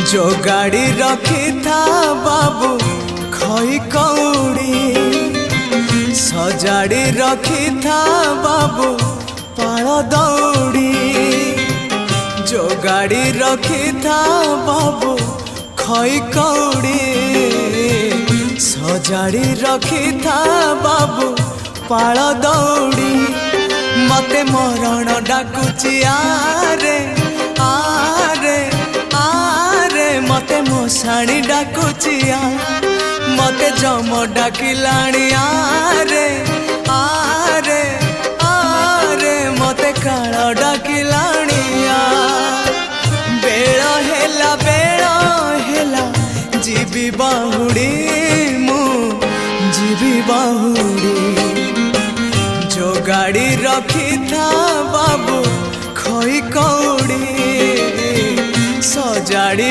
जो गाड़ी रखी था बाबू खई कौड़ी सजाड़ी रखी था बाबू पाल दौड़ी। जो गाड़ी रखी था बाबू खई कौड़ी सजाड़ी रखी था बाबू पाल दौड़ी। मते मरण डाकुची आरे आरे आरे मते मशाणी डाकुची मते जम डाकिलाणी आरे आरे आरे मते काल डाकिलाणी बेळ हेला जीवी बाहुड़ी मु जीवी बाहुड़ी। जो गाड़ी रख